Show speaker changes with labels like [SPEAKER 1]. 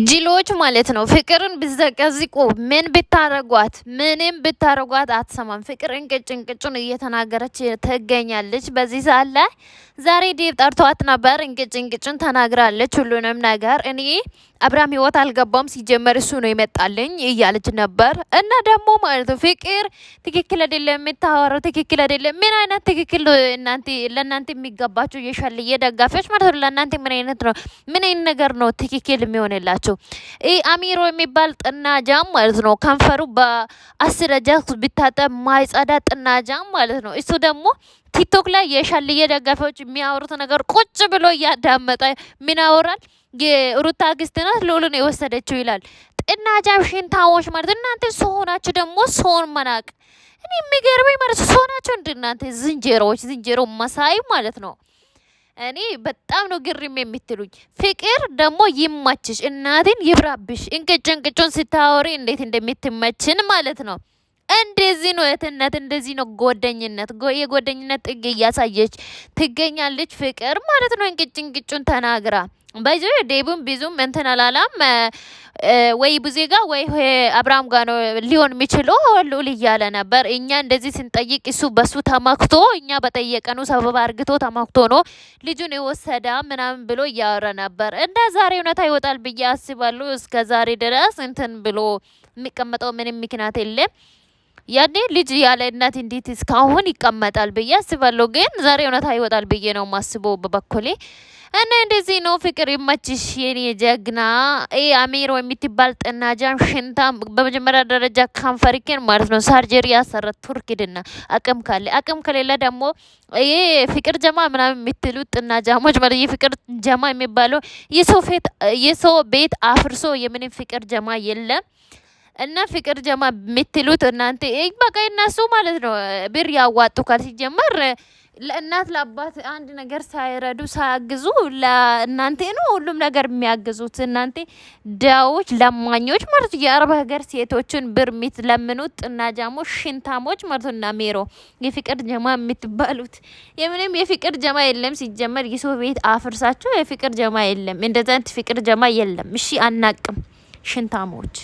[SPEAKER 1] ጅሎች ማለት ነው። ፍቅርን ብዘቀዝቁ ምንም ብታረጓት አትሰማም። ፍቅር እንቅጭ እንቅጩን እየተናገረች ትገኛለች። በዚህ ሰዓት ላይ ዛሬ ዴብ ጠርቷት ነበር። እንቅጭ እንቅጩን ተናግራለች። ሁሉንም ነገር እኔ አብርሃም ህይወት አልገባም፣ ሲጀመር እሱ ነው ይመጣልኝ እያለች ነበር። እና ደግሞ ማለት ነው ፍቅር ትክክል አይደለም የምታወራው፣ ትክክል አይደለም። ምን አይነት ትክክል ለእናንተ የሚገባቸው የሻልዬ ደጋፊዎች ማለት ነው። ለእናንተ ምን አይነት ነው? ምን አይነት ነገር ነው ትክክል የሚሆንላቸው? አሚሮ የሚባል ጥናጃም ማለት ነው ከንፈሩ በ10 ቢታጠብ ማይጸዳ ጥናጃም ማለት ነው። እሱ ደግሞ ቲክቶክ ላይ የሻልዬ ደጋፊዎች የሚያወሩት ነገር ቁጭ ብሎ እያዳመጠ ምን ያወራል? የሩታ ግስት ናት ልዑልን የወሰደችው ይላል። ጥናጃም ሽንታዎች ማለት እናንተ ሰው ሆናችሁ ደግሞ ሰውን መናቅ። እኔ የሚገርመኝ ማለት ሰው ናቸው እንደ እናንተ ዝንጀሮ መሳይ ማለት ነው። እኔ በጣም ነው ግርም የምትሉኝ። ፍቅር ደግሞ ይማችሽ፣ እናትን ይብራብሽ። እንቅጩን ስታወሪ እንዴት እንደምትመችን ማለት ነው። እንደዚህ ነው እህትነት፣ እንደዚህ ነው ጓደኝነት። የጓደኝነት ጥግ እያሳየች ትገኛለች ፍቅር ማለት ነው። እንቅጩን ተናግራ በዚ ዴቡን ብዙም እንትን አላላም። ወይ ቡዜ ጋ ወይ አብርሃም ጋ ነው ሊሆን የሚችለው ልዑል እያለ ነበር። እኛ እንደዚህ ስንጠይቅ እሱ በሱ ተመክቶ እኛ በጠየቀኑ ሰበብ አርግቶ ተመክቶ ነው ልጁን የወሰዳ ምናምን ብሎ እያወረ ነበር። እንደ ዛሬ እውነታ ይወጣል ብዬ አስባለሁ። እስከ ዛሬ ድረስ እንትን ብሎ የሚቀመጠው ምንም ምክንያት የለም። ያኔ ልጅ ያለ እናት እንዴት እስካሁን ይቀመጣል ብዬ አስባለሁ። ግን ዛሬ እውነታ ይወጣል ብዬ ነው ማስበው በበኩሌ። እና እንደዚህ ነው። ፍቅር ይመችሽ የኔ ጀግና። አሚሮ የምትባል ጥናጃም ሽንታም፣ በመጀመሪያ ደረጃ ካንፈሪኬን ማለት ነው ሳርጀሪ ያሰረት ቱርክድና አቅም ከሌለ ደግሞ ፍቅር ጀማ ምናምን የምትሉት ጥናጃሞች ማለት የፍቅር ጀማ የሚባለው የሰው ቤት አፍርሶ የምንም ፍቅር ጀማ የለም። እና ፍቅር ጀማ የምትሉት እናንተ በቃ እነሱ ማለት ነው ብር ያዋጡ ካል ሲጀመር ለእናት ለአባት አንድ ነገር ሳይረዱ ሳያግዙ ለእናንተ ነው ሁሉም ነገር የሚያግዙት። እናንተ ዳዎች ለማኞች ማለት የአረብ ሀገር ሴቶችን ብር የምትለምኑት ጥናጃሞች ሽንታሞች ማለት እና ሜሮ የፍቅር ጀማ የምትባሉት የምንም የፍቅር ጀማ የለም። ሲጀመር የሰው ቤት አፍርሳቸው የፍቅር ጀማ የለም። እንደዛ ፍቅር ጀማ የለም። እሺ አናቅም ሽንታሞች